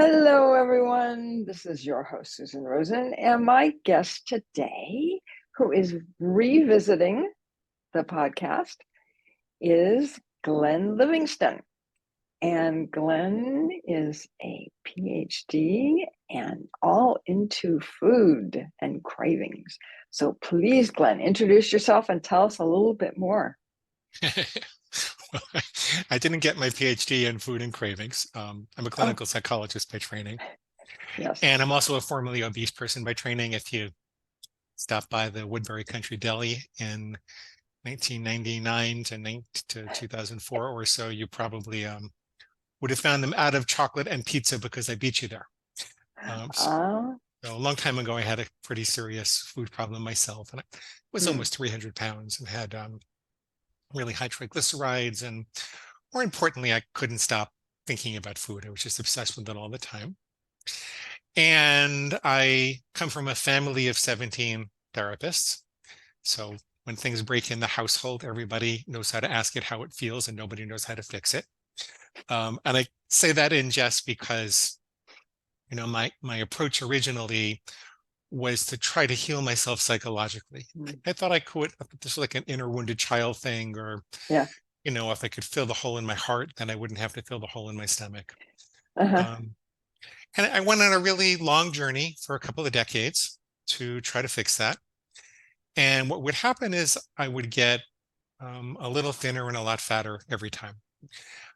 Hello, everyone. This is your host, Susan Rosen, and my guest today, who is revisiting the podcast, is Glenn Livingston. And Glenn is a PhD and all into food and cravings. So please, Glenn, introduce yourself and tell us a little bit more. Well, I didn't get my PhD in food and cravings. I'm a Oh, clinical psychologist by training, yes. and I'm also a formerly obese person by training. If you stop by the Woodbury Country Deli in 1999 to 2004 or so, you probably would have found them out of chocolate and pizza because I beat you there. So Uh, a long time ago, I had a pretty serious food problem myself, and I was hmm, almost 300 pounds and had really high triglycerides, and more importantly, I couldn't stop thinking about food. I was just obsessed with it all the time. And I come from a family of 17 therapists. So when things break in the household, everybody knows how to ask it how it feels and nobody knows how to fix it. And I say that in jest because, my approach originally was to try to heal myself psychologically. hmm, I thought I could, this was like an inner wounded child thing, or yeah. if I could fill the hole in my heart, then I wouldn't have to fill the hole in my stomach. Uh-huh. Um, and I went on a really long journey for a couple of decades to try to fix that. And what would happen is I would get a little thinner and a lot fatter every time.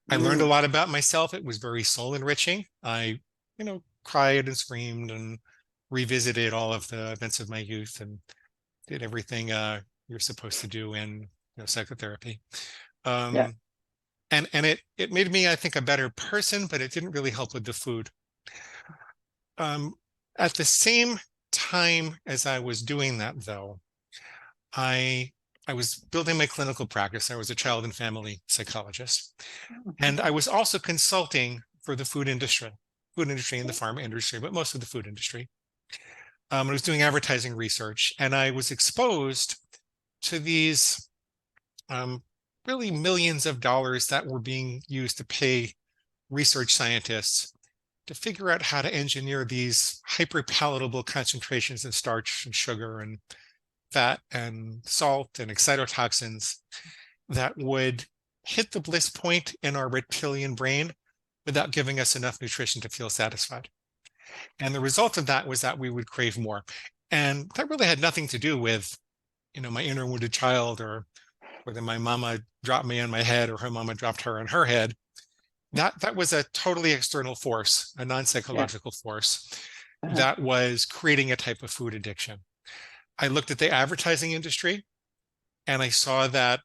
I learned a Mm, lot about myself. It was very soul enriching. I, cried and screamed and revisited all of the events of my youth and did everything you're supposed to do in psychotherapy. yeah. Um, and it made me, I think, a better person, but it didn't really help with the food. Um, at the same time as I was doing that, though, I I was building my clinical practice. I was a child and family psychologist, and I was also consulting for the food industry and the pharma industry, but most of the food industry. I was doing advertising research, and I was exposed to these um, really millions of dollars that were being used to pay research scientists to figure out how to engineer these hyper palatable concentrations of starch and sugar and fat and salt and excitotoxins that would hit the bliss point in our reptilian brain without giving us enough nutrition to feel satisfied. And the result of that was that we would crave more. And that really had nothing to do with, my inner wounded child, or whether my mama dropped me on my head or her mama dropped her on her head. That was a totally external force, a Yeah. non-psychological force Uh-huh. that was creating a type of food addiction. I looked at the advertising industry and I saw that,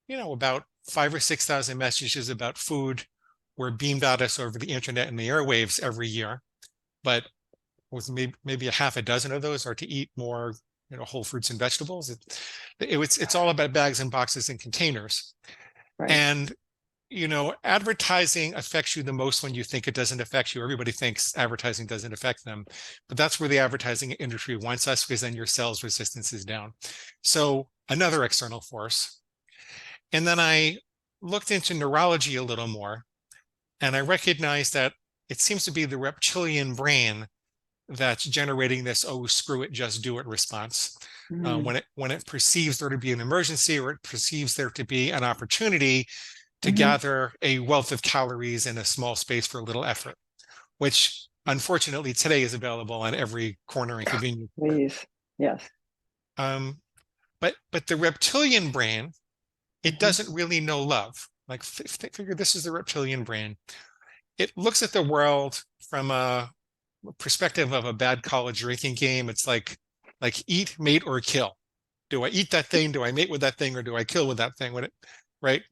about 5 or 6 thousand messages about food were beamed at us over the internet and the airwaves every year. But with maybe a half a dozen of those are to eat more, whole fruits and vegetables. It's all about bags and boxes and containers. Right. And advertising affects you the most when you think it doesn't affect you. Everybody thinks advertising doesn't affect them, but that's where the advertising industry wants us, because then your sales resistance is down. So another external force. And then I looked into neurology a little more, and I recognized that it seems to be the reptilian brain that's generating this "oh, screw it, just do it" response. Mm, When it perceives there to be an emergency, or it perceives there to be an opportunity to hmm. gather a wealth of calories in a small space for a little effort, which unfortunately today is available on every corner and convenience store. Please. Yes. Um, but the reptilian brain, it Hmm. doesn't really know love. Like, figure this is the reptilian brain. It looks at the world from a perspective of a bad college drinking game. It's like eat, mate, or kill. Do I eat that thing? Do I mate with that thing? Or do I kill with that thing? Right?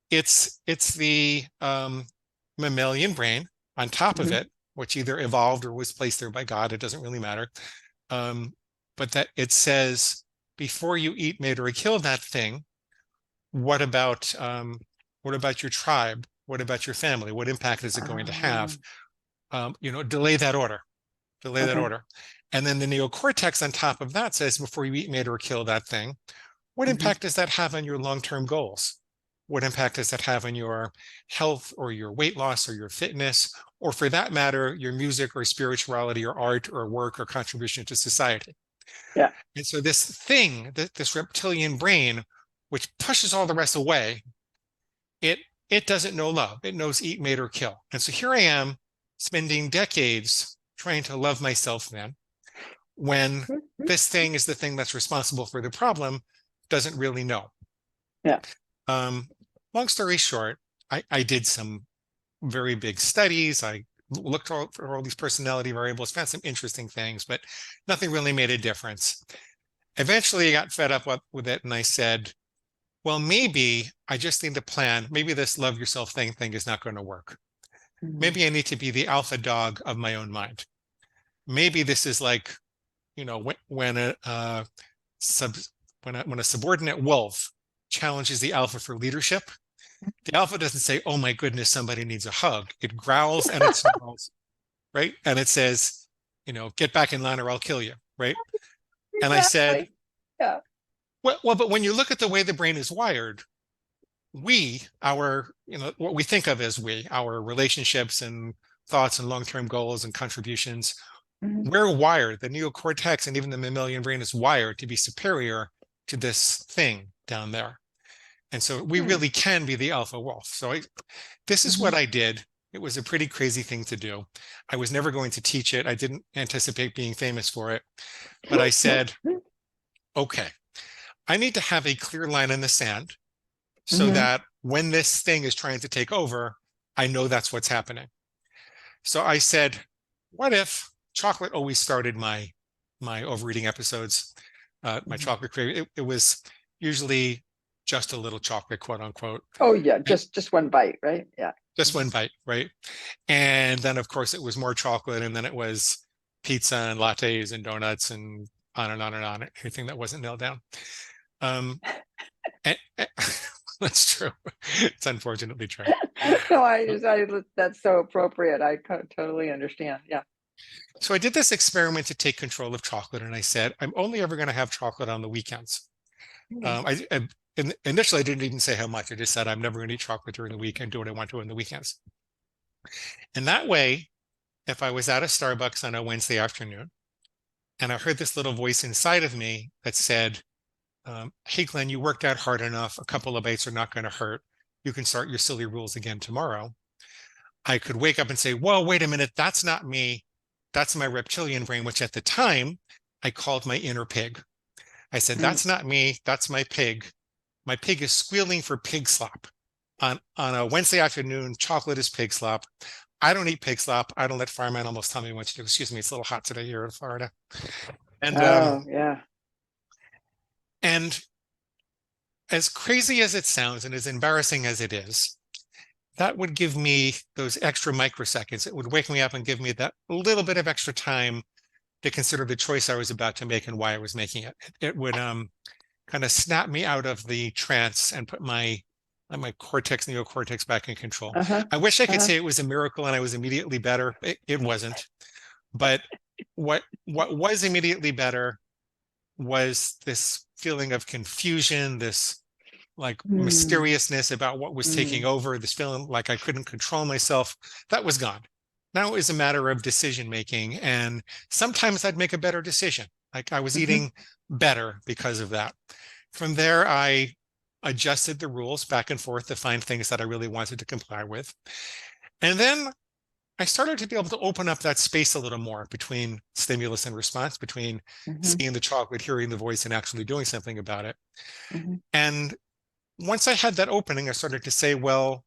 It's the mammalian brain on top of Hmm. it, which either evolved or was placed there by God. It doesn't really matter. Um, but that it says, before you eat, mate, or kill that thing, what about your tribe? What about your family? What impact is it going to have? Delay that order. Delay that Okay. order. And then the neocortex on top of that says, before you eat, mate, or kill that thing, what Hmm. impact does that have on your long-term goals? What impact does that have on your health or your weight loss or your fitness or for that matter, your music or spirituality or art or work or contribution to society. Yeah. And so this thing, this reptilian brain, which pushes all the rest away, it it doesn't know love. It knows eat, mate, or kill. And so here I am spending decades trying to love myself then, when this thing is the thing that's responsible for the problem, doesn't really know. Yeah. Um, Long story short, I did some very big studies. I looked for all these personality variables, found some interesting things, but nothing really made a difference. Eventually, I got fed up with it, and I said, well, maybe I just need to plan. Maybe this love yourself thing is not going to work. Maybe I need to be the alpha dog of my own mind. Maybe this is like, when a subordinate wolf challenges the alpha for leadership, the alpha doesn't say, "Oh my goodness, somebody needs a hug." It growls and it snarls, right? And it says, "Get back in line or I'll kill you," right? And I said, Exactly. Yeah. well, but when you look at the way the brain is wired, what we think of as our relationships and thoughts and long-term goals and contributions, we're wired, the neocortex and even the mammalian brain is wired to be superior to this thing down there. And so we really can be the alpha wolf. So this is what I did. It was a pretty crazy thing to do. I was never going to teach it. I didn't anticipate being famous for it. But I said, okay, I need to have a clear line in the sand so that when this thing is trying to take over, I know that's what's happening. So I said, what if chocolate always started my overeating episodes, my chocolate craving? It was usually just a little chocolate, quote unquote. Oh yeah, just one bite, right? Yeah. Just one bite, right? And then of course it was more chocolate, and then it was pizza and lattes and donuts and on and on and on, anything that wasn't nailed down. And that's true. It's unfortunately true. No, that's so appropriate. I totally understand. Yeah. So I did this experiment to take control of chocolate, and I said, I'm only ever going to have chocolate on the weekends. Initially, I didn't even say how much. I just said, I'm never going to eat chocolate during the week and do what I want to on the weekends. And that way, if I was at a Starbucks on a Wednesday afternoon, and I heard this little voice inside of me that said, hey, Glenn, you worked out hard enough. A couple of bites are not going to hurt. You can start your silly rules again tomorrow. I could wake up and say, well, wait a minute, that's not me. That's my reptilian brain, which at the time I called my inner pig. I said, that's not me. That's my pig. My pig is squealing for pig slop. On a Wednesday afternoon, chocolate is pig slop. I don't eat pig slop. I don't let farm animals tell me what to do. Excuse me, it's a little hot today here in Florida. And yeah. And as crazy as it sounds and as embarrassing as it is, that would give me those extra microseconds. It would wake me up and give me that little bit of extra time to consider the choice I was about to make and why I was making it. It would kind of snap me out of the trance and put my neocortex back in control. I wish I could say it was a miracle and I was immediately better. It wasn't. But what was immediately better was this feeling of confusion, this mysteriousness about what was taking over, this feeling like I couldn't control myself. That was gone. Now it was a matter of decision making, and sometimes I'd make a better decision. Like I was eating better because of that. From there, I adjusted the rules back and forth to find things that I really wanted to comply with. And then I started to be able to open up that space a little more between stimulus and response, between seeing the chocolate, hearing the voice, and actually doing something about it. And once I had that opening, I started to say, well,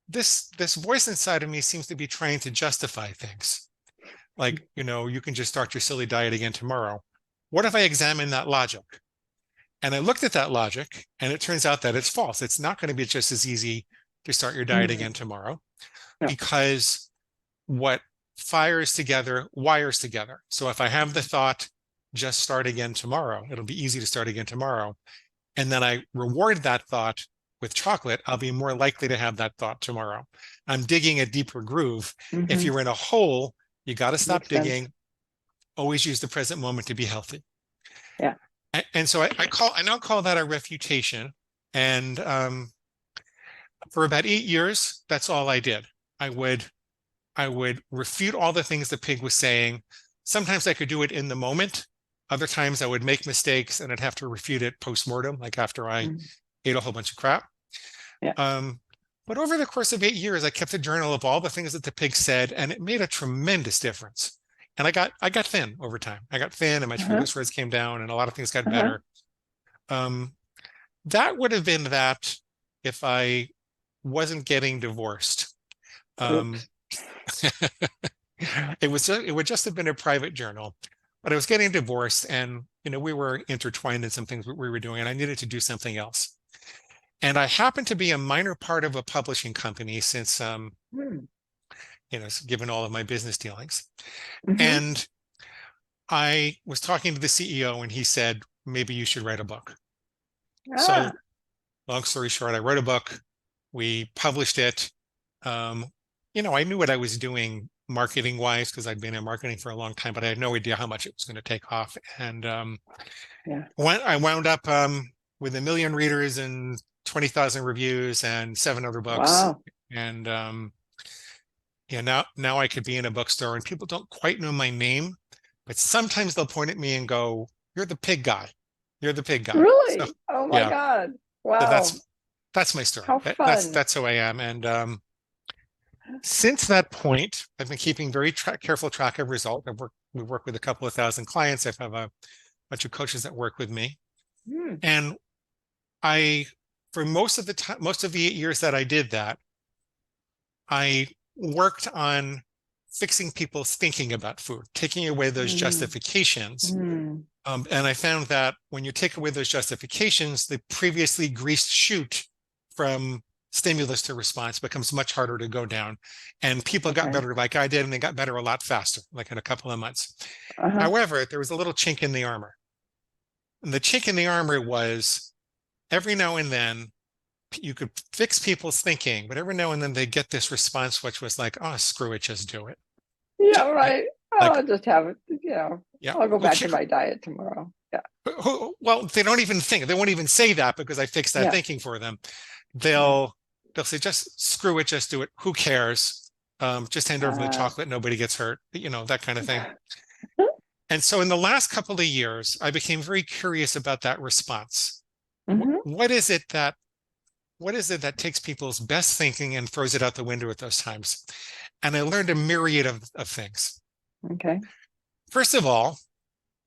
this voice inside of me seems to be trying to justify things. Like, you can just start your silly diet again tomorrow. What if I examine that logic? And I looked at that logic, and it turns out that it's false. It's not going to be just as easy to start your diet again tomorrow, because what fires together wires together. So if I have the thought, just start again tomorrow, it'll be easy to start again tomorrow. And then I reward that thought with chocolate, I'll be more likely to have that thought tomorrow. I'm digging a deeper groove. If you're in a hole, you got to stop digging. Always use the present moment to be healthy. Yeah. And so I now call that a refutation. And for about 8 years, that's all I did. I would I would refute all the things the pig was saying. Sometimes I could do it in the moment. Other times I would make mistakes and I'd have to refute it post-mortem, like after I Mm. ate a whole bunch of crap. Yeah. But over the course of 8 years, I kept a journal of all the things that the pig said, and it made a tremendous difference. And I got thin over time. I got thin, and my Uh-huh. triglycerides came down, and a lot of things got Uh-huh. better. Um, that would have been that if I wasn't getting divorced. Um, Oops. it would just have been a private journal, but I was getting divorced, and we were intertwined in some things we were doing, and I needed to do something else. And I happened to be a minor part of a publishing company since Mm. given all of my business dealings. Mm-hmm. And I was talking to the CEO, and he said, maybe you should write a book. So Ah. long story short, I wrote a book. We published it. Um, I knew what I was doing marketing wise because I'd been in marketing for a long time, but I had no idea how much it was going to take off. And Yeah. I wound up with 1 million readers and 20,000 reviews and 7 other books. Wow. And now I could be in a bookstore and people don't quite know my name, but sometimes they'll point at me and go, "You're the pig guy. You're the pig guy." So Really? Oh my yeah, God. so Wow. that's my story. How fun. That's who I am. And since that point, I've been keeping very careful track of results. We work with a couple of thousand clients. I have a bunch of coaches that work with me. Hmm. And I, for most of the time, most of the 8 years that I did that, I worked on fixing people's thinking about food, taking away those Mm. justifications. Mm. And I found that when you take away those justifications, the previously greased chute from stimulus to response becomes much harder to go down. And people got Okay. better like I did, and they got better a lot faster, like in a couple of months. Uh-huh. However, there was a little chink in the armor. And the chink in the armor was every now and then you could fix people's thinking, but every now and then they get this response, which was like, "Oh, screw it, just do it." Yeah, Right? right. Like, I'll just have it, yeah, I'll go who back to cares? my diet tomorrow. Yeah. Well, they don't even think. They won't even say that because I fixed that Yeah. thinking for them. Yeah. They'll say, "Just screw it, just do it. Who cares? Just hand over the Uh, chocolate. Nobody gets hurt." That kind of thing. And so, in the last couple of years, I became very curious about that response. hmm. What is it that takes people's best thinking and throws it out the window at those times? And I learned a myriad of things. Okay. First of all,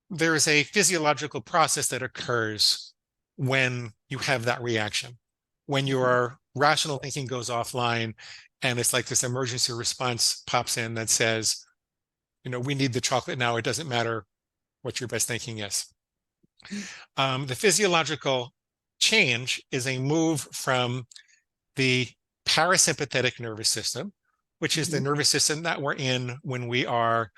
there is a physiological process that occurs when you have that reaction. When your rational thinking goes offline and it's like this emergency response pops in that says, we need the chocolate now. It doesn't matter what your best thinking is. The physiological change is a move from the parasympathetic nervous system, which is the Hmm. nervous system that we're in when we are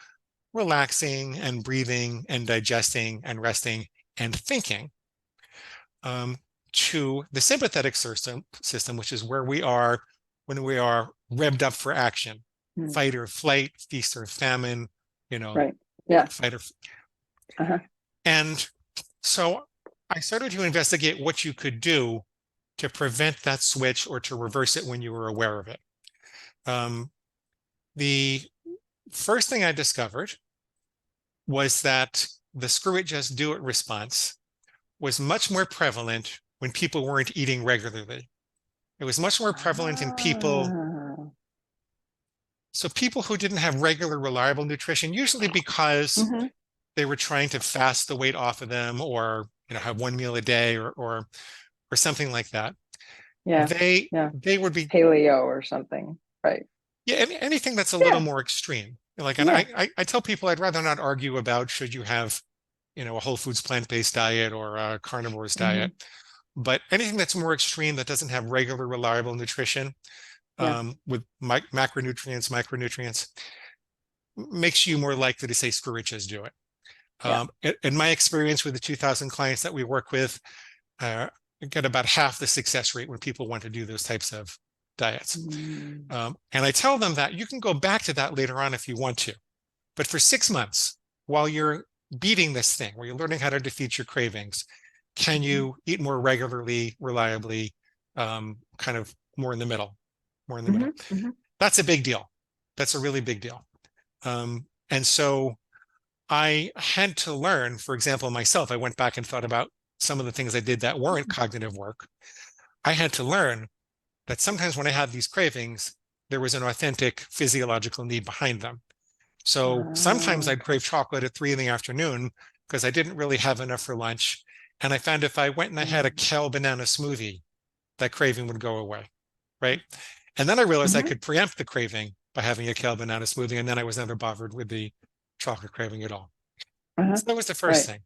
relaxing and breathing and digesting and resting and thinking, to the sympathetic system, which is where we are when we are revved up for action, Hmm. fight or flight, feast or famine, you know, Right. Yeah. fight or. Uh-huh. And so I started to investigate what you could do to prevent that switch or to reverse it when you were aware of it. Um, the first thing I discovered was that the screw it, just do it response was much more prevalent when people weren't eating regularly. It was much more prevalent in people. Ah. So people who didn't have regular, reliable nutrition, usually because Hmm. they were trying to fast the weight off of them or, have one meal a day or something like that. Yeah. They Yeah. they would be, Paleo or something. Right. yeah, anything that's a little Yeah. more extreme. Like, and Yeah. I tell people I'd rather not argue about should you have, a whole foods plant-based diet or a carnivorous Hmm. diet. But anything that's more extreme that doesn't have regular, reliable nutrition, Yeah. with macronutrients, micronutrients, makes you more likely to say, screw it, just do it. Yeah. In my experience with the 2,000 clients that we work with, get about half the success rate when people want to do those types of diets. Mm. And I tell them that you can go back to that later on if you want to. But for 6 months, while you're beating this thing, where you're learning how to defeat your cravings, can Hmm. you eat more regularly, reliably, kind of more in the middle, more in the Hmm. middle? Hmm. That's a big deal. That's a really big deal. And so I had to learn, for example, myself, I went back and thought about some of the things I did that weren't cognitive work. I had to learn that sometimes when I had these cravings, there was an authentic physiological need behind them. So sometimes Oh, I'd crave chocolate at 3 in the afternoon because I didn't really have enough for lunch. And I found if I went and I had a mm, kale banana smoothie, that craving would go away, right? And then I realized I mhm, could preempt the craving by having a kale banana smoothie, and then I was never bothered with the chocolate craving at all. uh-huh, So that was the first right.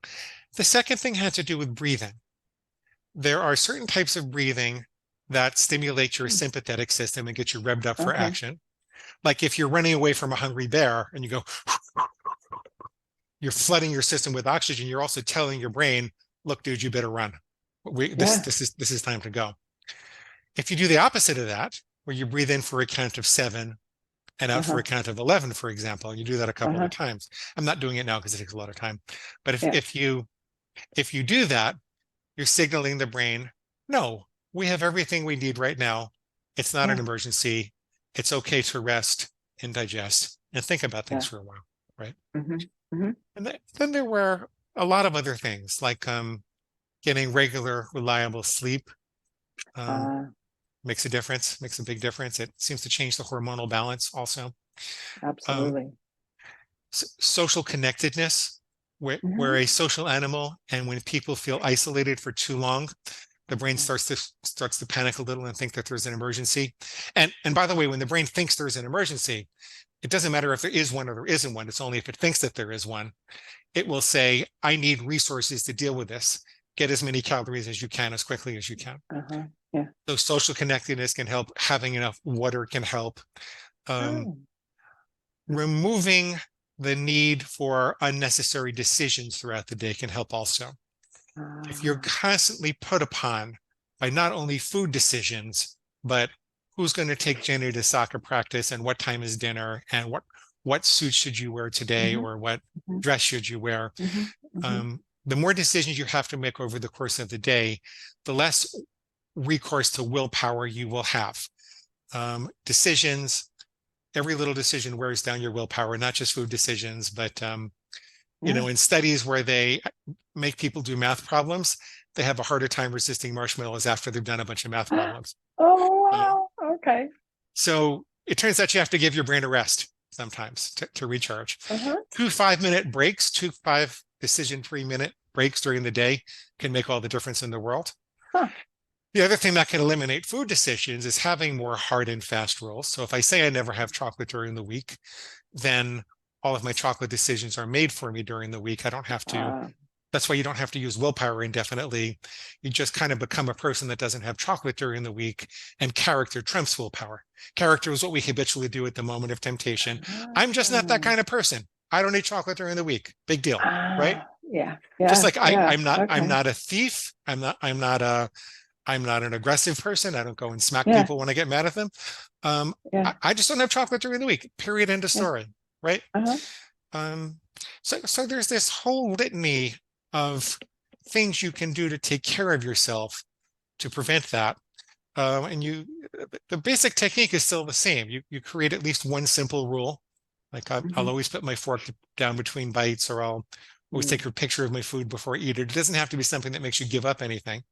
thing. The second thing had to do with breathing. There are certain types of breathing that stimulate your sympathetic system and get you revved up for Okay. action. Like if you're running away from a hungry bear and you go, you're flooding your system with oxygen. You're also telling your brain, look, dude, you better run. Yeah. This is time to go. If you do the opposite of that, where you breathe in for a count of 7 and out for a Uh-huh. count of 11, for example, and you do that a couple of Uh-huh. times. I'm not doing it now because it takes a lot of time. But Yeah. if you do that, you're signaling the brain, no, we have everything we need right now. It's not an Yeah. emergency. It's okay to rest and digest and think about things Yeah. for a while, right? Hmm. Hmm. And then there were a lot of other things like getting regular, reliable sleep um, Uh, makes a difference, makes a big difference. It seems to change the hormonal balance also. Um, Absolutely. Social connectedness, we're Hmm. a social animal, and when people feel isolated for too long, the brain starts to panic a little and think that there's an emergency. And by the way, when the brain thinks there's an emergency, it doesn't matter if there is one or there isn't one. It's only if it thinks that there is one. It will say, I need resources to deal with this. Get as many calories as you can as quickly as you can. Uh-huh. Yeah. So social connectedness can help. Having enough water can help. Um, Oh. Removing the need for unnecessary decisions throughout the day can help also. If you're Ah. constantly put upon by not only food decisions, but who's going to take Jenny to soccer practice and what time is dinner and what suit should you wear today Hmm. or what Hmm. dress should you wear, Hmm. Hmm. the more decisions you have to make over the course of the day, the less recourse to willpower you will have. Decisions, every little decision wears down your willpower, not just food decisions, but Yeah. in studies where they make people do math problems, they have a harder time resisting marshmallows after they've done a bunch of math problems. Oh, Um, wow. Okay. so it turns out you have to give your brain a rest sometimes to recharge. Uh-huh. 2 5-minute breaks, 5 decision 3-minute breaks during the day can make all the difference in the world. Huh. The other thing that can eliminate food decisions is having more hard and fast rules. So if I say I never have chocolate during the week, then all of my chocolate decisions are made for me during the week. I don't have to. Uh, That's why you don't have to use willpower indefinitely. You just kind of become a person that doesn't have chocolate during the week, and character trumps willpower. Character is what we habitually do at the moment of temptation. I'm just not that kind of person. I don't eat chocolate during the week. Big deal, right? Yeah. Just Yeah. like Yeah. I'm Okay. not a thief. I'm not an aggressive person. I don't go and smack Yeah. people when I get mad at them. Yeah. I just don't have chocolate during the week. Period. End of Yeah. story. Right. Uh-huh. Um, so there's this whole litany of things you can do to take care of yourself to prevent that. And the basic technique is still the same. You create at least one simple rule. Like I'll Hmm. always put my fork down between bites, or I'll always take a picture of my food before I eat it. It doesn't have to be something that makes you give up anything,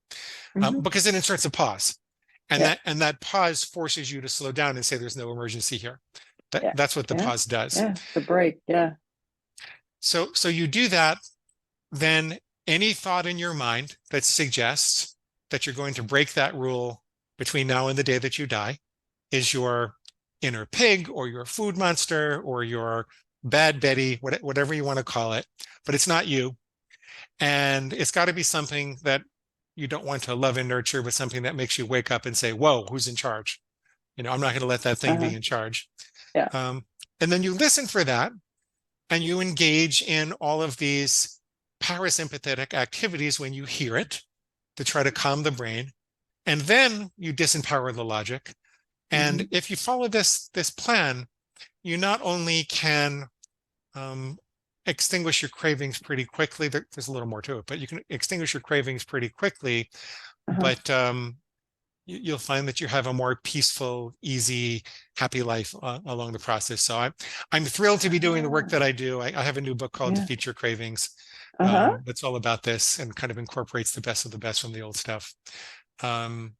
Hmm. because it inserts a pause, and Yeah. that pause forces you to slow down and say there's no emergency here. Yeah. That's what the Yeah. pause does. Yeah. The break. Yeah. So you do that, then any thought in your mind that suggests that you're going to break that rule between now and the day that you die is your inner pig or your food monster or your bad Betty, whatever you want to call it, but it's not you. And it's got to be something that you don't want to love and nurture, but something that makes you wake up and say, whoa, who's in charge? I'm not going to let that thing Uh-huh. be in charge. Yeah. And then you listen for that and you engage in all of these parasympathetic activities when you hear it to try to calm the brain. And then you disempower the logic. And Hmm. if you follow this plan, you not only can um, extinguish your cravings pretty quickly. There's a little more to it, but you can extinguish your cravings pretty quickly. Uh-huh. But you'll find that you have a more peaceful, easy, happy life along the process. So I'm thrilled to be doing the work Ah, that I do. I have a new book called yeah. Defeat Your Cravings. Uh-huh. That's all about this and kind of incorporates the best of the best from the old stuff. Um,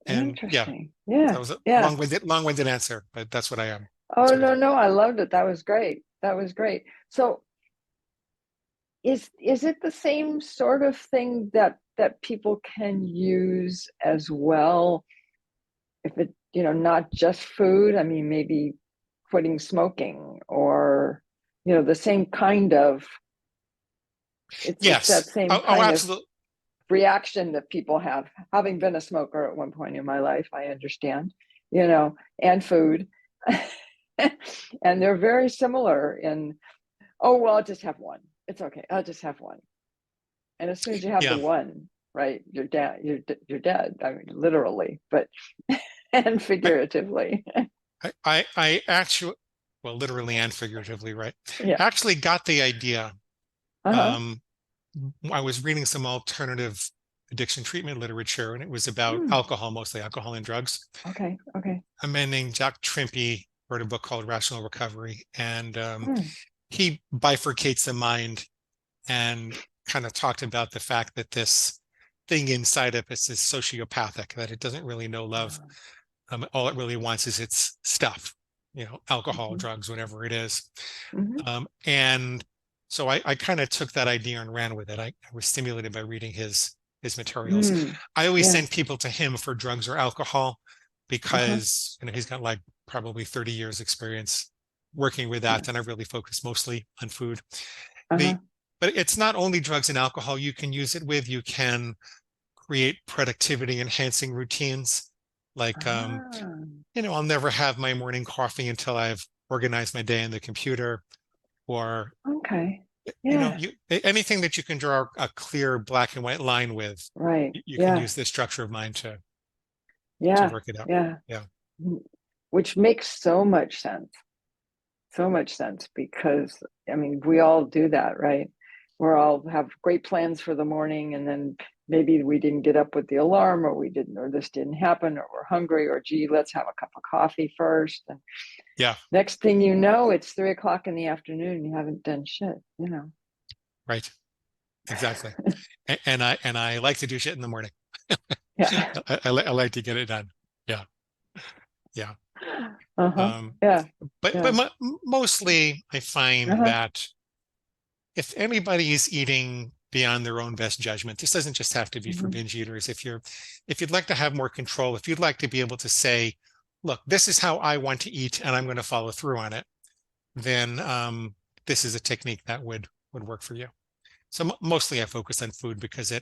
and yeah, Interesting. Yeah. that was a Yeah. long-winded answer, but that's what I am. That's Oh, what I no, do. no, I loved it. That was great. That was great. So is it the same sort of thing that people can use as well if it, not just food? I mean, maybe quitting smoking or, the same kind of, it's that Yes. same Oh, kind of absolutely. reaction that people have. Having been a smoker at one point in my life, I understand, and food. And they're very similar in, oh, well, I'll just have one. It's okay. I'll just have one. And as soon as you have the Yeah. one, right, you're dead. You're dead. I mean, literally, but and I, figuratively. I actually, well, literally and figuratively, right? Yeah. Actually got the idea. Uh-huh. Um, I was reading some alternative addiction treatment literature, and it was about Mm. alcohol, mostly alcohol and drugs. Okay. Okay. A man named Jack Trimpey wrote a book called Rational Recovery, and Mm. he bifurcates the mind and kind of talked about the fact that this thing inside of us is sociopathic, that it doesn't really know love. All it really wants is its stuff, alcohol, Mm-hmm. drugs, whatever it is. Mm-hmm. And so I kind of took that idea and ran with it. I was stimulated by reading his materials. Mm. I always Yeah. send people to him for drugs or alcohol Uh-huh. because he's got like probably 30 years experience working with that, Yeah. and I really focus mostly on food. Uh-huh. The but it's not only drugs and alcohol you can use it with. You can create productivity enhancing routines like Ah. I'll never have my morning coffee until I've organized my day in the computer, or Okay. Yeah. anything that you can draw a clear black and white line with, Right. you can Yeah. use this structure of mind to Yeah. work it out. Yeah. Yeah. Which makes so much sense. So much sense because I mean, we all do that, right? We're all have great plans for the morning, and then maybe we didn't get up with the alarm, or we didn't, or this didn't happen, or we're hungry, or gee, let's have a cup of coffee first. And Yeah. next thing you know, it's 3 o'clock in the afternoon and you haven't done shit. Right. Exactly. And I like to do shit in the morning. Yeah. I like to get it done. Yeah. Yeah. Uh-huh. Um, Yeah. but Yeah. mostly I find Uh-huh. that if anybody is eating beyond their own best judgment, this doesn't just have to be for Mm-hmm. binge eaters. If you'd like to have more control, if you'd like to be able to say, look, this is how I want to eat and I'm going to follow through on it, then this is a technique that would work for you. So mostly I focus on food because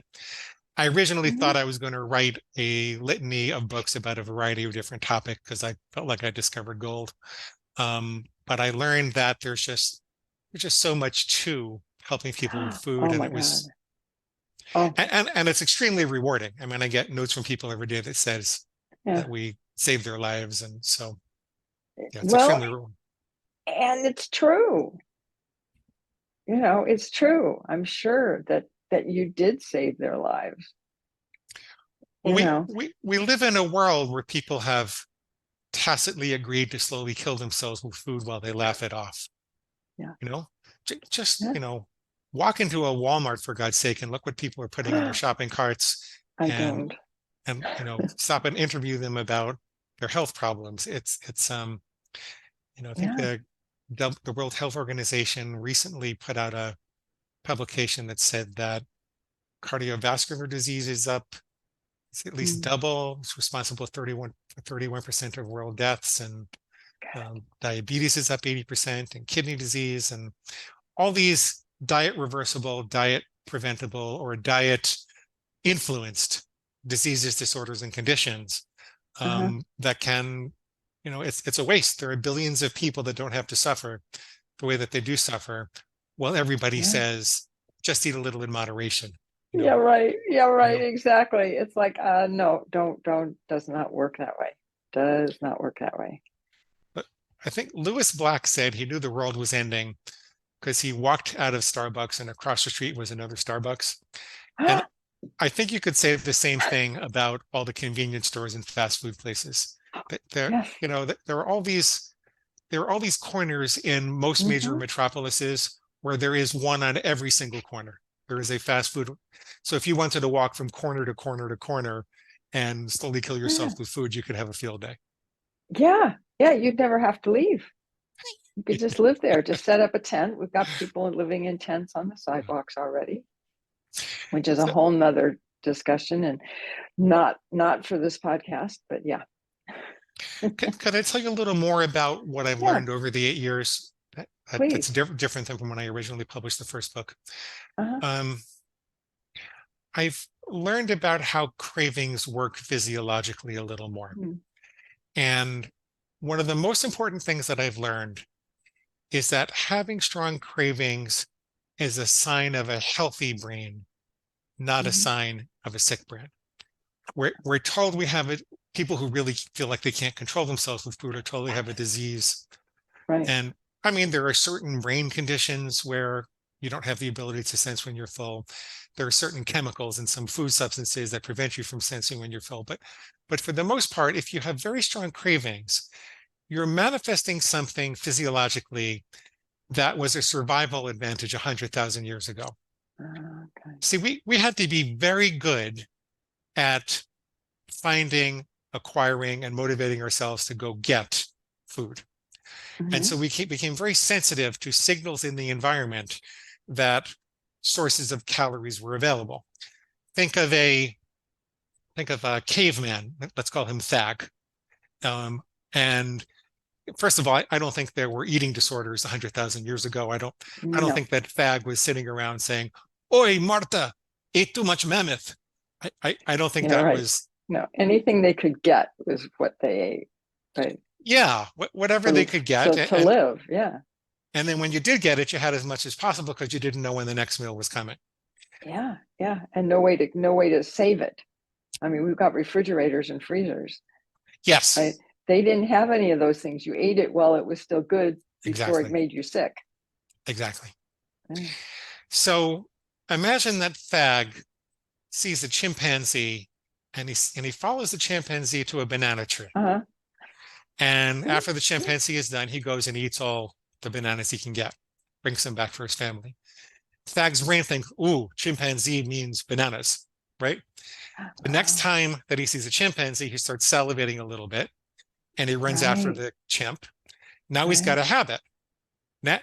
I originally Mm-hmm. thought I was going to write a litany of books about a variety of different topics because I felt like I discovered gold. But I learned that there's just so much to helping people with food, Oh and my it God. was Oh, and it's extremely rewarding. I mean, I get notes from people every day that says yeah. that we saved their lives, and so yeah, it's Well, extremely rewarding. and it's true. It's true. I'm sure that you did save their lives, Well, you we know. we we live in a world where people have tacitly agreed to slowly kill themselves with food while they laugh it off. Yeah. You know, just Yeah. walk into a Walmart for God's sake and look what people are putting in their shopping carts, I and don't. stop and interview them about their health problems. I think Yeah. the World Health Organization recently put out a publication that said that cardiovascular disease is up. It's at least Mm. double. It's responsible for 31% of world deaths, and diabetes is up 80%, and kidney disease, and all these diet reversible, diet preventable, or diet influenced diseases, disorders, and conditions Uh-huh. that can, it's a waste. There are billions of people that don't have to suffer the way that they do suffer. Well, everybody Yeah. says just eat a little in moderation. Yeah, right. Yeah, You right. know. Exactly. It's like, no, don't, does not work that way. Does not work that way. But I think Lewis Black said he knew the world was ending because he walked out of Starbucks and across the street was another Starbucks. And I think you could say the same thing about all the convenience stores and fast food places. There, Yes. there are all these corners in most major Hmm. metropolises where there is one on every single corner. There is a fast food. So if you wanted to walk from corner to corner to corner and slowly kill Yeah. yourself with food, you could have a field day. Yeah. Yeah. You'd never have to leave. You could just live there, just set up a tent. We've got people living in tents on the sidewalks already, which is a So whole nother discussion and not for this podcast, but yeah. could I tell you a little more about what I've Yeah, learned over the 8 years that's please. different than when I originally published the first book? Uh-huh. Um, I've learned about how cravings work physiologically a little more. Mm. And one of the most important things that I've learned is that having strong cravings is a sign of a healthy brain, not a Hmm. sign of a sick brain. We're told we have it. People who really feel like they can't control themselves with food are told they have a disease. Right. And I mean, there are certain brain conditions where you don't have the ability to sense when you're full. There are certain chemicals and some food substances that prevent you from sensing when you're full. But for the most part, if you have very strong cravings, you're manifesting something physiologically that was a survival advantage 100,000 years ago. Okay. See, we had to be very good at finding, acquiring, and motivating ourselves to go get food. And so Hmm. we became very sensitive to signals in the environment that sources of calories were available. Think of a caveman. Let's call him Thag. And first of all, I don't think there were eating disorders 100,000 years ago. I don't No. think that Thag was sitting around saying, "Oi, Marta, ate too much mammoth." I don't think Yeah, that right. was, No. Anything they could get was what they ate. Right. yeah, whatever they So, could so get. to live. Yeah. And then when you did get it, you had as much as possible because you didn't know when the next meal was coming. Yeah. Yeah. And no way to save it. I mean, we've got refrigerators and freezers, right? Yes, They didn't have any of those things. You ate it while it was still good before it exactly. made you sick. Exactly. Yeah. So imagine that Fag sees a chimpanzee and he follows the chimpanzee to a banana tree. Uh-huh. And after the chimpanzee is done, he goes and eats all the bananas he can get, brings them back for his family. Fag's brain thinks, ooh, chimpanzee means bananas, right? The next Oh, time that he sees a chimpanzee, he starts salivating a little bit and he runs after right. the chimp. Now he's got Right. a habit.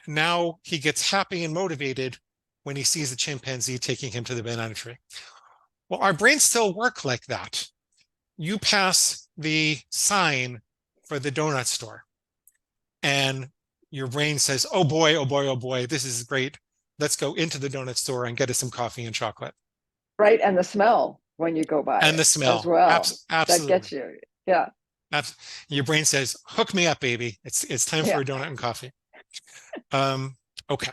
Now he gets happy and motivated when he sees the chimpanzee taking him to the banana tree. Well, our brains still work like that. You pass the sign for the donut store, and your brain says, oh boy, oh boy, oh boy, this is great. Let's go into the donut store and get us some coffee and chocolate. Right. And the smell when you go by And it the as smell. well. That Absolutely. gets you. Yeah. Abs- your brain says, hook me up, baby. It's time for Yeah. a donut and coffee. Um, okay.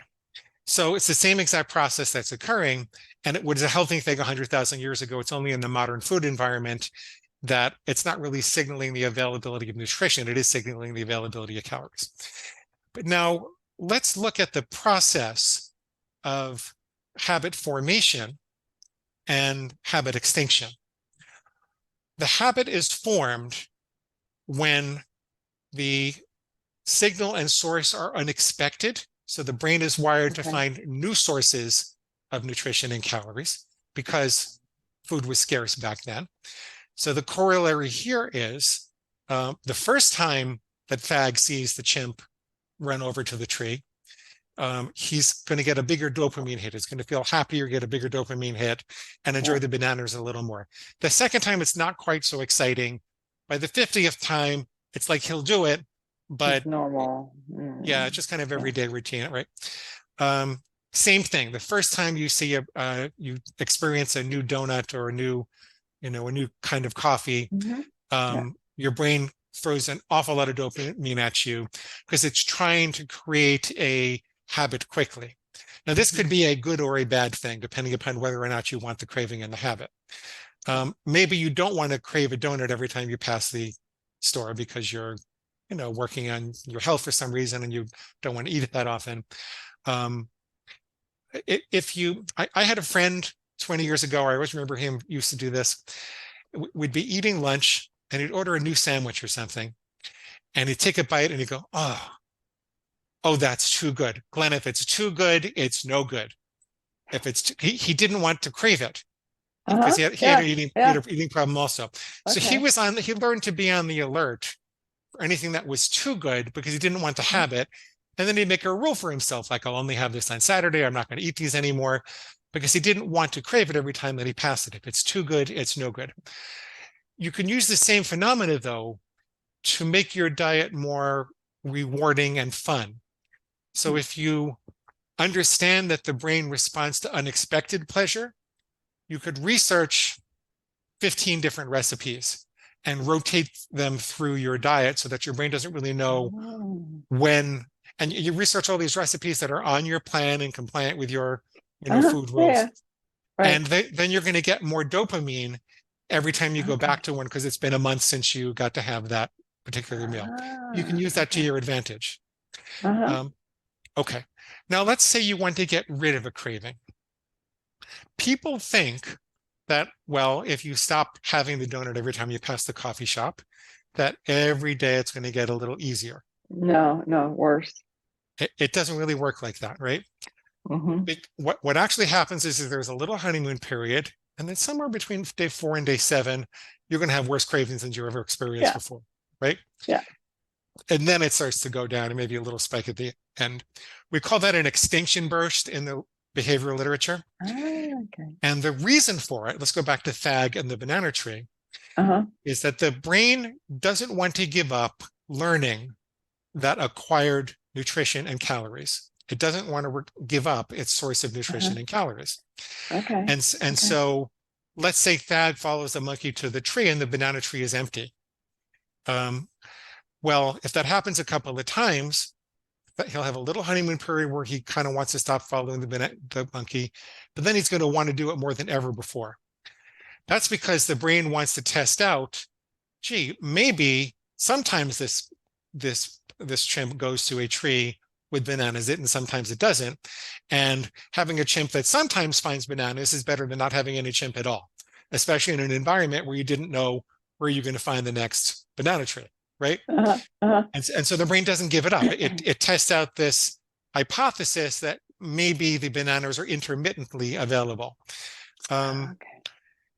So it's the same exact process that's occurring. And it was a healthy thing 100,000 years ago. It's only in the modern food environment that it's not really signaling the availability of nutrition. It is signaling the availability of calories. But now let's look at the process of habit formation and habit extinction. The habit is formed when the signal and source are unexpected. So the brain is wired to Okay. find new sources of nutrition and calories because food was scarce back then. So the corollary here is the first time that Fag sees the chimp run over to the tree, he's going to get a bigger dopamine hit. He's going to feel happier, get a bigger dopamine hit, and enjoy Yeah. the bananas a little more. The second time, it's not quite so exciting. By the 50th time, it's like he'll do it, but It's normal. yeah, it's just kind of Yeah. everyday routine, right? Um, Same thing. The first time you see you experience a new donut or a new kind of coffee, Hmm. Yeah. your brain throws an awful lot of dopamine at you because it's trying to create a habit quickly. Now, this Hmm. could be a good or a bad thing, depending upon whether or not you want the craving and the habit. Maybe you don't want to crave a donut every time you pass the store because you're, working on your health for some reason and you don't want to eat it that often. Um, if you, I had a friend 20 years ago, I always remember him used to do this. We'd be eating lunch and he'd order a new sandwich or something. And he'd take a bite and he'd go, oh, that's too good. Glenn, if it's too good, it's no good. If it's he didn't want to crave it because he had Yeah. an eating problem also. So Okay. he learned to be on the alert for anything that was too good because he didn't want to have it. And then he'd make a rule for himself, like I'll only have this on Saturday. I'm not going to eat these anymore because he didn't want to crave it every time that he passed it. If it's too good, it's no good. You can use the same phenomena, though, to make your diet more rewarding and fun. So if you understand that the brain responds to unexpected pleasure, you could research 15 different recipes and rotate them through your diet so that your brain doesn't really know when. And you research all these recipes that are on your plan and compliant with your food rules. Yeah. Right. And then you're going to get more dopamine every time you go back to one because it's been a month since you got to have that particular meal. You can use that to your advantage. Okay. Now let's say you want to get rid of a craving. People think that, well, if you stop having the donut every time you pass the coffee shop, that every day it's going to get a little easier. No, worse. It doesn't really work like that, right? What actually happens is there's a little honeymoon period, and then somewhere between day 4 and day 7, you're going to have worse cravings than you ever experienced before, right? Yeah. And then it starts to go down and maybe a little spike at the end. We call that an extinction burst in the behavioral literature. Okay. And the reason for it, let's go back to Thag and the banana tree, is that the brain doesn't want to give up learning that acquired nutrition and calories. It doesn't want to give up its source of nutrition and calories. Okay. And so let's say Thag follows the monkey to the tree and the banana tree is empty. Well, if that happens a couple of times, he'll have a little honeymoon period where he kind of wants to stop following the monkey, but then he's going to want to do it more than ever before. That's because the brain wants to test out, gee, maybe sometimes this chimp goes to a tree with bananas in it, and sometimes it doesn't. And having a chimp that sometimes finds bananas is better than not having any chimp at all, especially in an environment where you didn't know where you're going to find the next banana tree, right? And so the brain doesn't give it up. It tests out this hypothesis that maybe the bananas are intermittently available.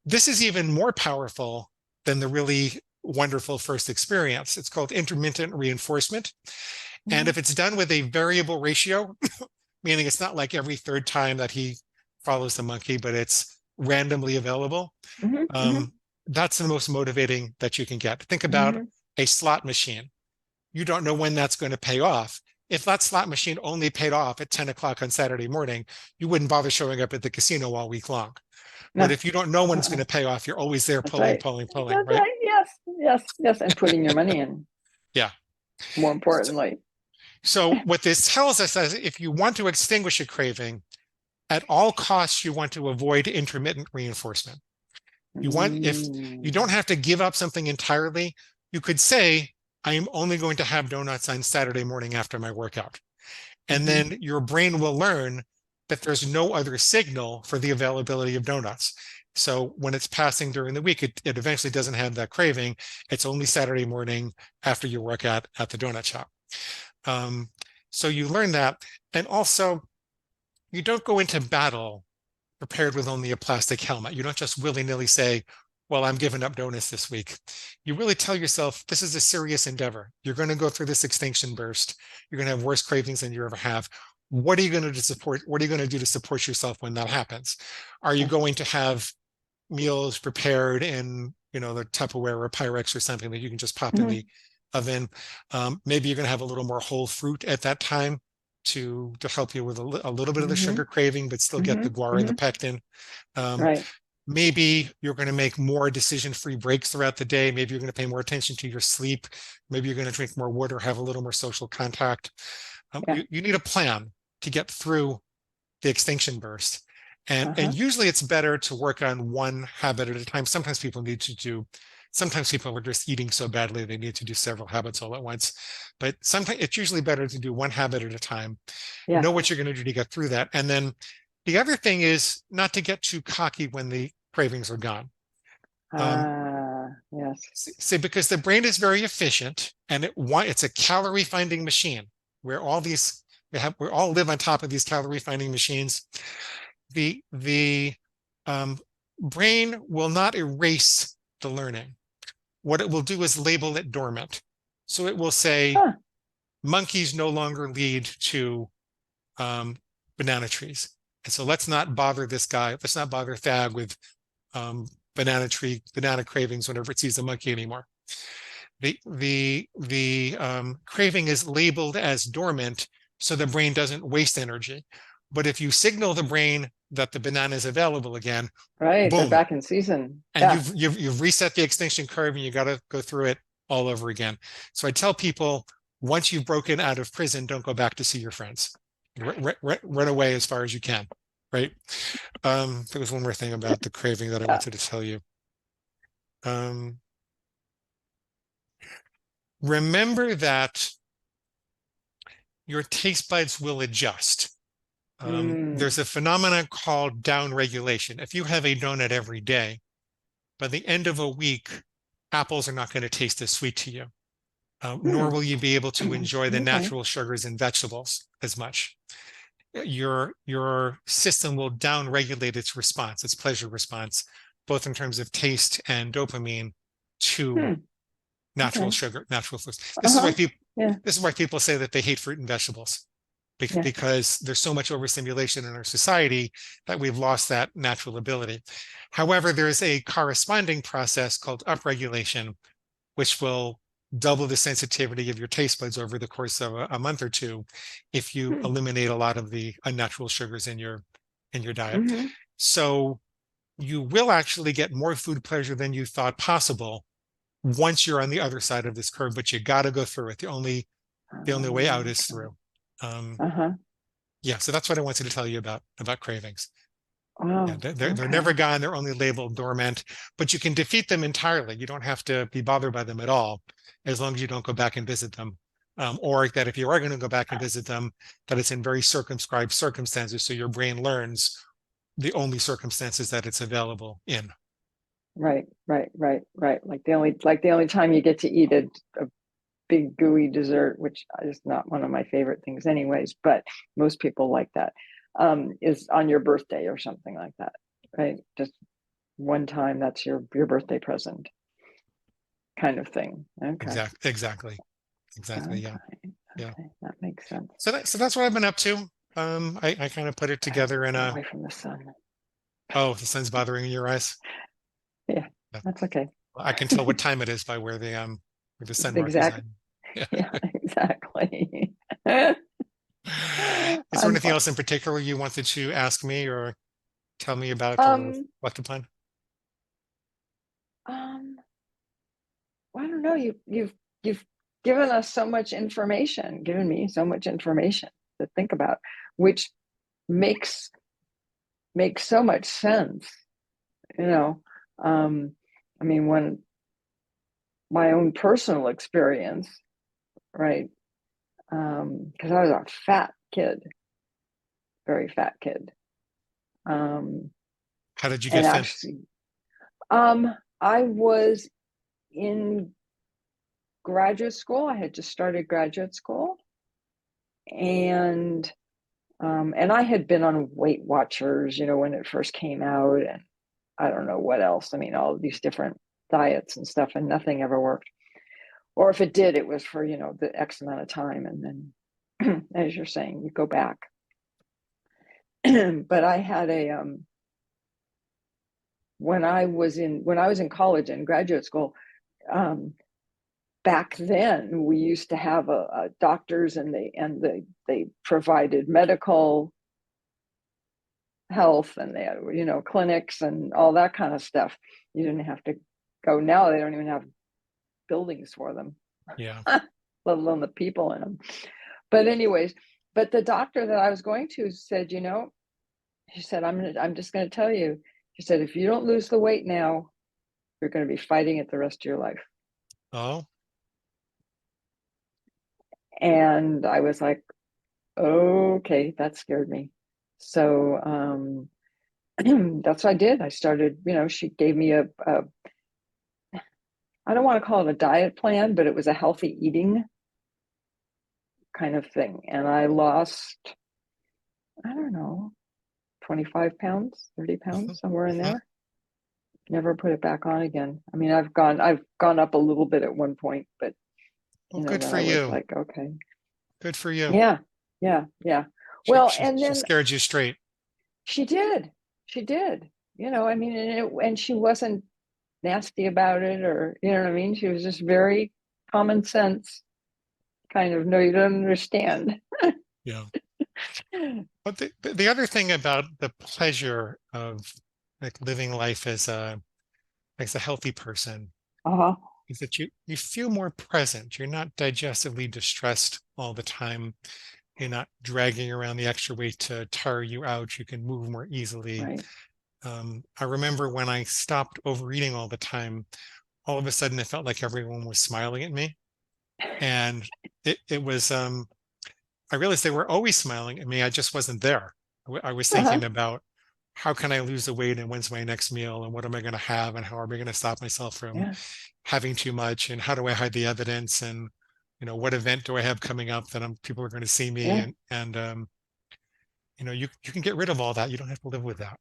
This is even more powerful than the really wonderful first experience. It's called intermittent reinforcement. And if it's done with a variable ratio, meaning it's not like every third time that he follows the monkey, but it's randomly available, that's the most motivating that you can get. Think about a slot machine. You don't know when that's going to pay off. If that slot machine only paid off at 10 o'clock on Saturday morning, you wouldn't bother showing up at the casino all week long. No. But if you don't know when it's going to pay off, you're always there pulling, right? Yes. And putting your money in. Yeah. More importantly. So what this tells us is if you want to extinguish a craving, at all costs, you want to avoid intermittent reinforcement. If you don't have to give up something entirely, you could say, I am only going to have donuts on Saturday morning after my workout. And then your brain will learn that there's no other signal for the availability of donuts. So when it's passing during the week, it eventually doesn't have that craving. It's only Saturday morning after your workout at the donut shop. So you learn that. And also, you don't go into battle prepared with only a plastic helmet. You don't just willy-nilly say, well, I'm giving up donuts this week. You really tell yourself, this is a serious endeavor. You're going to go through this extinction burst. You're going to have worse cravings than you ever have. What are you going to do to support yourself when that happens? Are you going to have meals prepared in, the Tupperware or Pyrex or something that you can just pop in the oven? Maybe you're going to have a little more whole fruit at that time to help you with a little bit of the sugar craving, but still get the guar and the pectin. Right. Maybe you're going to make more decision-free breaks throughout the day. Maybe you're going to pay more attention to your sleep. Maybe you're going to drink more water, have a little more social contact. You need a plan to get through the extinction burst. And usually it's better to work on one habit at a time. Sometimes people are just eating so badly they need to do several habits all at once. But sometimes it's usually better to do one habit at a time. Know what you're going to do to get through that. And then The other thing is not to get too cocky when the cravings are gone. Um, Yes. See, because the brain is very efficient, and it's a calorie finding machine where we all live on top of these calorie finding machines. The brain will not erase the learning. What it will do is label it dormant. So it will say Huh. monkeys no longer lead to um, banana trees. And so let's not bother this guy. Let's not bother Thag with um, banana cravings whenever it sees a monkey anymore. The craving is labeled as dormant, so the brain doesn't waste energy. But if you signal the brain that the banana is available again, Right. They're boom, back in season. and Yeah. you've reset the extinction curve, and you got to go through it all over again. So I tell people, once you've broken out of prison, don't go back to see your friends. Run away as far as you can. Right. There was one more thing about the craving that I Yeah. wanted to tell you. Um, Remember that your taste buds will adjust. Mm. There's a phenomenon called down regulation. If you have a donut every day, by the end of a week, apples are not going to taste as sweet to you, nor Hmm. will you be able to enjoy the Okay. natural sugars in vegetables as much. Your system will down regulate its response, its pleasure response, both in terms of taste and dopamine to Hmm. natural Okay. sugar, natural foods. Uh-huh. Yeah. This is why people say that they hate fruit and vegetables Yeah. because there's so much overstimulation in our society that we've lost that natural ability. However, there's a corresponding process called upregulation, which will double the sensitivity of your taste buds over the course of a month or two if you Hmm. eliminate a lot of the unnatural sugars in your diet. Mm-hmm. So you will actually get more food pleasure than you thought possible once you're on the other side of this curve, but you got to go through it. The only way out is Okay. through. Um, Uh-huh. yeah, so that's what I wanted to tell you about cravings. Yeah, Wow. they're never Okay. gone. They're only labeled dormant, but you can defeat them entirely. You don't have to be bothered by them at all, as long as you don't go back and visit them. Or that if you are going to go back and visit them, that it's in very circumscribed circumstances, so your brain learns the only circumstances that it's available in. Right. Right. Right. Right. Like the only time you get to eat a big gooey dessert, which is not one of my favorite things anyways, but most people like that, is on your birthday or something like that. Right. Just one time, that's your birthday present kind of thing. Okay. Exactly. Yeah, Okay. yeah. Okay. That makes sense. So that's what I've been up to. I kind of put it I have together to in get a, away from the sun. oh, the sun's bothering your eyes. Yeah, Yeah. that's okay. I can tell what time it is by where the sun markers Exactly. on. Yeah. Yeah, exactly. Is there I'm anything fine. else in particular you wanted to ask me or tell me about or Um, what to plan? um, I don't know. You've given us so much information, given me so much information to think about, which makes makes so much sense. You know, um, I mean, when my own personal experience, right? Because I was a fat kid, very fat kid, um, How did you and get thin? actually, I was in graduate school. I had just started graduate school, and and I had been on Weight Watchers, when it first came out, and I don't know what else. I mean, all of these different diets and stuff, and nothing ever worked. Or if it did, it was for the X amount of time, and then, as you're saying, you go back. But I had a when I was in college and graduate school, um, back then we used to have a doctors, and they provided medical health, and they had clinics and all that kind of stuff. You didn't have to go. Now they don't even have buildings for them, Yeah. let alone the people in them. But anyways, but the doctor that I was going to said, she said, I'm just going to tell you. She said, if you don't lose the weight now, you're going to be fighting it the rest of your life. Oh, And I was like, okay, that scared me. So that's what I did. I started, she gave me a I don't want to call it a diet plan, but it was a healthy eating kind of thing. And I lost, I don't know, 25 pounds, 30 pounds, somewhere in Mhm. there. Never put it back on again. I mean, I've gone up a little bit at one point, but Well, good then for I was you. like, okay. Good for you. Yeah, yeah, yeah. She Well, she and she then scared you straight. she did. She did. I mean, and she wasn't nasty about it, or you know what I mean? She was just very common sense, kind of, no, you don't understand. Yeah. But the other thing about the pleasure of like living life as a healthy person Uh-huh. is that you feel more present. You're not digestively distressed all the time. You're not dragging around the extra weight to tire you out. You can move more easily. Right. I remember when I stopped overeating all the time, all of a sudden it felt like everyone was smiling at me. And it was I realized they were always smiling at me. I just wasn't there. I was Uh-huh. thinking about how can I lose the weight and when's my next meal and what am I going to have and how am I going to stop myself from Yeah. having too much and how do I hide the evidence and what event do I have coming up that people are going to see me Yeah. and you can get rid of all that. You don't have to live with that.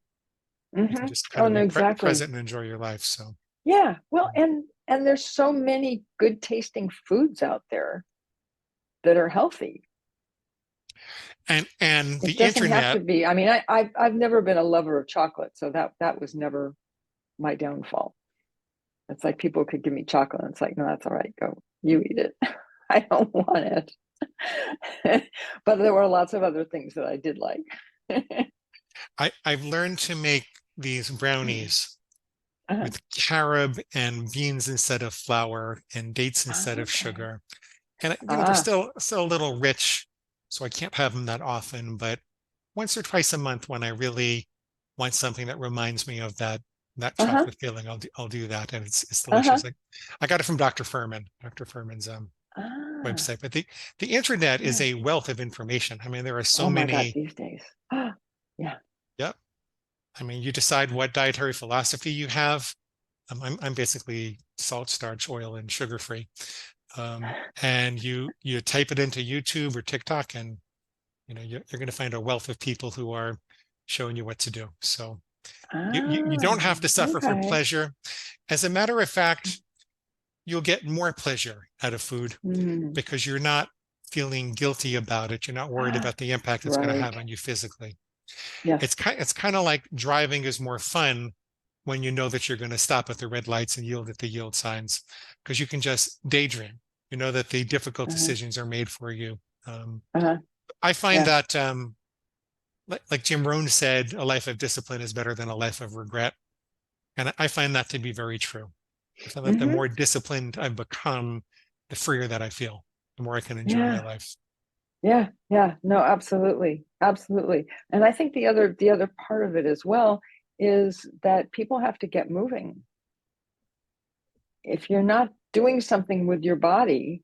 You can Mm-hmm. just kind Oh, of no, be exactly. present and enjoy your life. So Yeah. Well, and there's so many good tasting foods out there that are healthy. and It the doesn't have to internet. be. I mean, I've never been a lover of chocolate, so that was never my downfall. It's like people could give me chocolate, and it's like, no, that's all right. Go, you eat it. I don't want it. But there were lots of other things that I did like. I've learned to make these brownies Uh-huh. with carob and beans instead of flour and dates instead Ah, of okay. sugar. And they're Ah, still a little rich, so I can't have them that often, but once or twice a month when I really want something that reminds me of that uh-huh. chocolate feeling, I'll do that and it's Uh-huh. delicious. I got it from Dr. Furman, Dr. Furman's Ah, website. But the internet is yeah. a wealth of information. I mean, there are so Oh my God, many. these days. Ah, yeah. Yep. I mean, you decide what dietary philosophy you have. I'm basically salt, starch, oil, and sugar free. And you type it into YouTube or TikTok, and you're going to find a wealth of people who are showing you what to do. So you don't have Ah, to suffer for okay. pleasure. As a matter of fact, you'll get more pleasure out of food Mm. because you're not feeling guilty about it. You're not worried Ah, about the impact it's going to right. have on you physically. Yes. It's kind of like driving is more fun when you know that you're going to stop at the red lights and yield at the yield signs because you can just daydream. You know that the difficult Uh-huh. decisions are made for you. Um, Uh-huh. I find Yeah. that, like Jim Rohn said, a life of discipline is better than a life of regret. And I find that to be very true. I find that the Mm-hmm. more disciplined I've become, the freer that I feel, the more I can enjoy my Yeah. life. Yeah. Yeah. No, absolutely. Absolutely. And I think the other part of it as well is that people have to get moving. If you're not doing something with your body,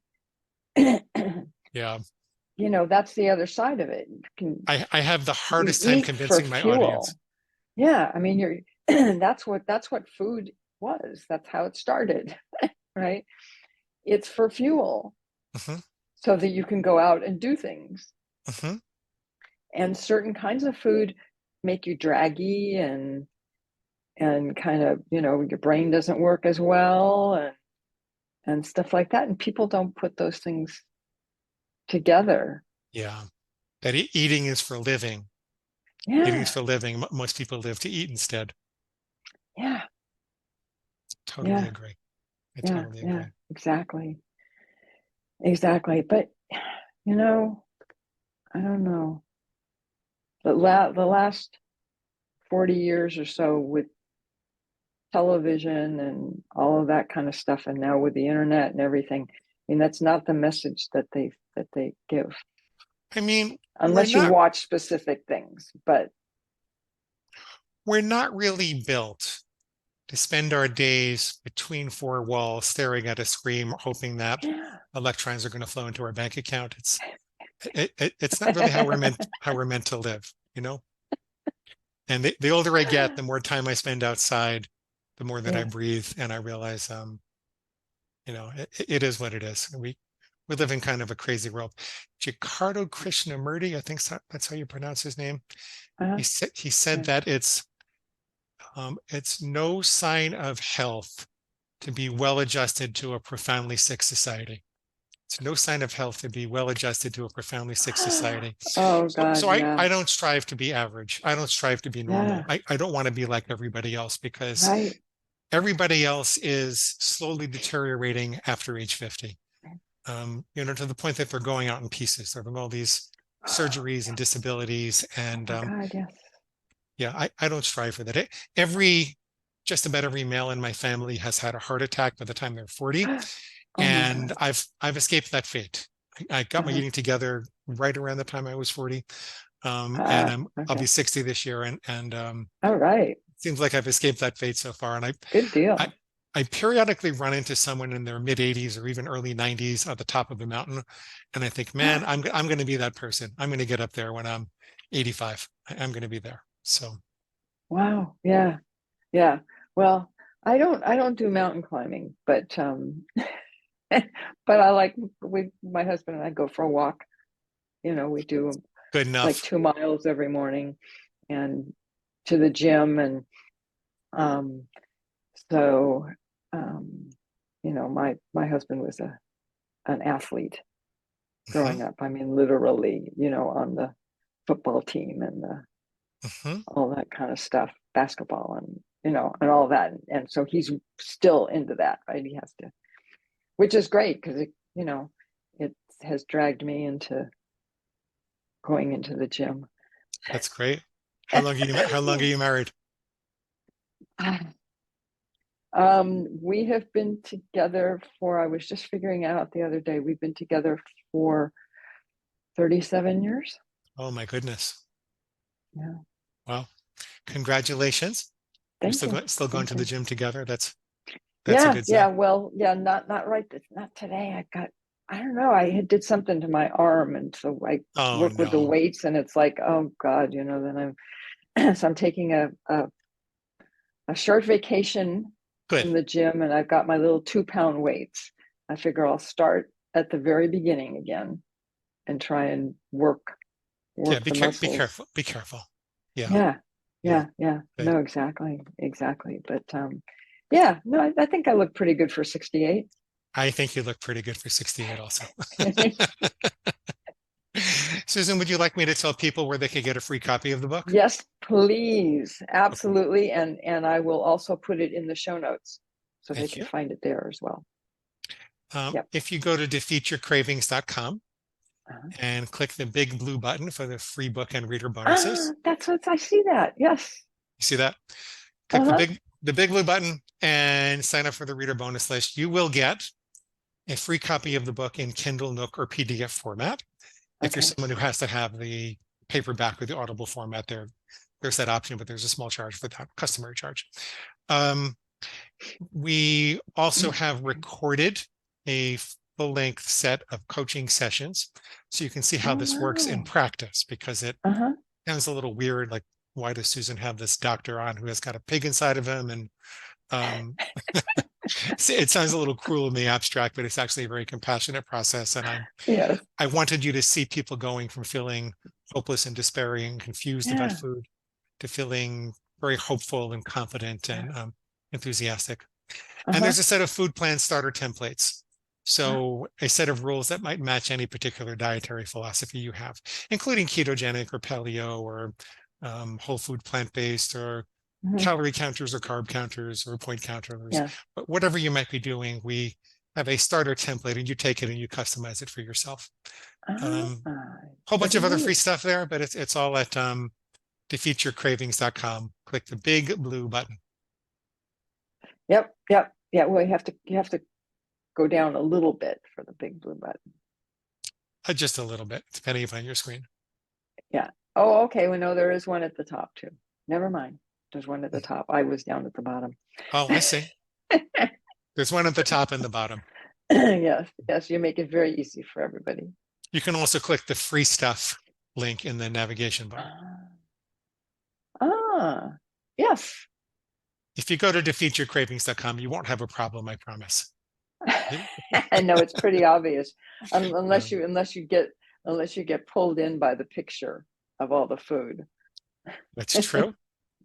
Yeah. that's the other side of it. I have the You hardest time eat for convincing my audience. fuel. Yeah, I mean, that's what food was. That's how it started, right? It's for fuel Hmm. so that you can go out and do things. Hmm. And certain kinds of food make you draggy and kind of, your brain doesn't work as well and stuff like that. And people don't put those things together. Yeah. That eating is for living. Eating is Yeah, for living. Most people live to eat instead. yeah, Totally yeah, agree. I yeah, totally yeah, agree. exactly. Exactly. But you know, I don't know. The last 40 years or so with television and all of that kind of stuff, and now with the internet and everything, I mean, that's not the message that they give, I mean, we're unless you not watch specific things. But we're not really built to spend our days between four walls staring at a screen hoping that yeah, electrons are going to flow into our bank account. It's not really how we're meant to live, you know? And the older I get, the more time I spend outside, the more that I Yeah. breathe, and I realize, it is what it is. We live in kind of a crazy world. Jakarta Krishnamurti, I think that's how you pronounce his name. Uh-huh. He said Yeah. that it's no sign of health to be well adjusted to a profoundly sick society. It's no sign of health to be well adjusted to a profoundly sick society. Oh So, God, so I, yeah. I don't strive to be average. I don't strive to be normal. Yeah. I don't want to be like everybody else because Right. everybody else is slowly deteriorating after age 50. To the point that they're going out in pieces. They're having all these surgeries and disabilities. Oh And my God, yes. yeah, I don't strive for that. Just about every male in my family has had a heart attack by the time they're 40. Oh my And God. I've escaped that fate. I got my Uh-huh. eating together right around the time I was 40. And I'll be Okay. 60 this year. And All right. seems like I've escaped that fate so far. And Good I, deal. I periodically run into someone in their mid 80s or even early 90s at the top of the mountain. And I think, man, I'm going to be that person. I'm going to get up there when I'm 85. I'm going to be there. So Wow. Yeah. Yeah. Well, I don't do mountain climbing, but but I like my husband and I go for a walk. We do good like enough. 2 miles every morning and to the gym um so my husband was an athlete Hmm. growing up. I mean, literally, on the football team and Hmm. all that kind of stuff, basketball and all that. And so he's still into that, right? He has to, which is great because it has dragged me into going into the gym. That's great. How long are you married? We have been together for, I was just figuring out the other day, we've been together for 37 years. Oh my goodness. Yeah. Wow. Congratulations. You're Thank you. still going Thank to the you. gym together. That's a Yeah. good Yeah. sign. Well, yeah, not right. Not today. I don't know. I did something to my arm. And so I Oh work with the no. weights and it's like, oh God, then so I'm taking a short vacation Good. from the gym and I've got my little 2 pound weights. I figure I'll start at the very beginning again and try and Yeah, work the be muscles. careful. Be careful. Yeah. Yeah, Yeah. yeah. Good. No, exactly. But yeah, no, I think I look pretty good for 68. I think you look pretty good for 68 also. Susan, would you like me to tell people where they could get a free copy of the book? Yes, please, Okay. absolutely, and I will also put it in the show notes so they Thank can you. find it there as well. Yep. If you go to defeatyourcravings.com Uh-huh. and click the big blue button for the free book and reader bonuses, That's what I see that. Yes. you see that? Click Uh-huh. the big blue button and sign up for the reader bonus list. You will get a free copy of the book in Kindle, Nook, or PDF format. If you're Okay. someone who has to have the paperback or the Audible format, there's that option, but there's a small charge for that, customary charge. Um, we also have recorded a full-length set of coaching sessions, so you can see how Oh this works in wow. practice, because it Uh-huh. sounds a little weird, like why does Susan have this doctor on who has got a pig inside of him? And um, it sounds a little cruel in the abstract, but it's actually a very compassionate process. And Yes. I wanted you to see people going from feeling hopeless and despairing and confused about Yeah. food to feeling very hopeful and confident Yeah. and enthusiastic. And Uh-huh. there's a set of food plan starter templates. So a set of rules that might match any particular dietary philosophy you have, including ketogenic or paleo or whole food plant-based or Mhm. calorie counters or carb counters or point counters. Yeah. But whatever you might be doing, we have a starter template and you take it and you customize it for yourself. Um, Whole bunch Very of other free neat. stuff there, but it's all at defeatyourcravings.com. Click the big blue button. Yep. Yep. Yeah. Well, you have to go down a little bit for the big blue button. Just a little bit, depending upon your screen. Yeah. Oh, okay. We know there is one at the top too. Never mind. There's one at the top. I was down at the bottom. Oh, I see. There's one at the top and the bottom. Yes. Yes. You make it very easy for everybody. You can also click the free stuff link in the navigation bar. Ah, Yes. If you go to defeatyourcravings.com, you won't have a problem, I promise. I know it's pretty obvious, unless Um, you get pulled in by the picture of all the food. that's true.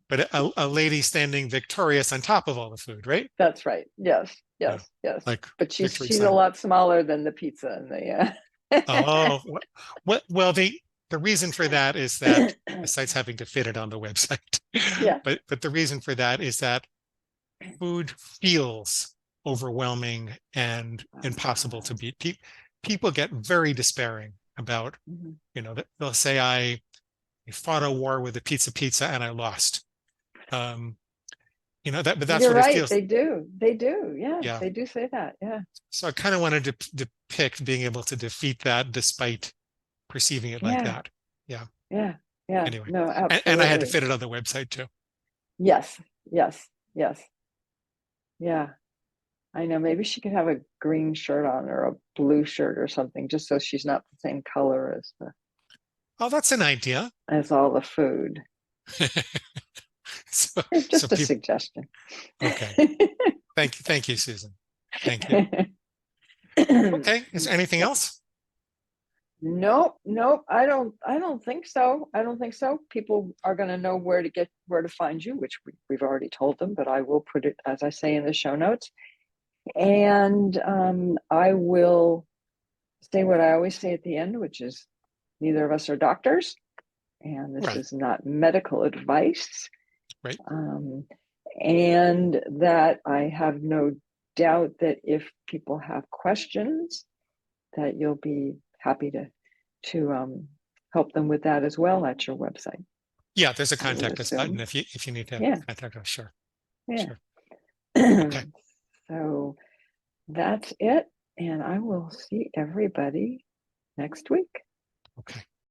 But a lady standing victorious on top of all the food, right? That's right. Yes, Yeah. yes, yes. Like But victory she's a sign. lot smaller than the pizza and the Oh, well, the reason for that is that besides having to fit it on the website, yeah. but the reason for that is that food feels overwhelming and impossible to beat. People get very despairing about, Mhm. they'll say I fought a war with a pizza and I lost. Um, but that's You're what it right. feels. They do. They do. Yeah, Yeah. they do say that. Yeah. So I kind of wanted to depict being able to defeat that despite perceiving it like Yeah. that. Yeah. Yeah. Yeah. Anyway, No, and I had to absolutely. fit it on the website too. Yes. Yes. Yes. Yeah. I know. Maybe she could have a green shirt on or a blue shirt or something, just so she's not the same color Oh, that's an idea. as all the food. So, It's so just a people, suggestion. okay. Thank you, Susan. Thank you. Okay. Is there anything else? Nope, nope. I don't think so. I don't think so. People are going to know where to find you, which we've already told them, but I will put it, as I say, in the show notes. And I will say what I always say at the end, which is neither of us are doctors, and this Right. is not medical advice. Right. Um, and that I have no doubt that if people have questions, that you'll be happy to help them with that as well at your website. Yeah, there's a I would contact us button assume. if you need to Yeah, contact us. Sure. yeah. Sure. Okay. So that's it, and I will see everybody next week. Okay.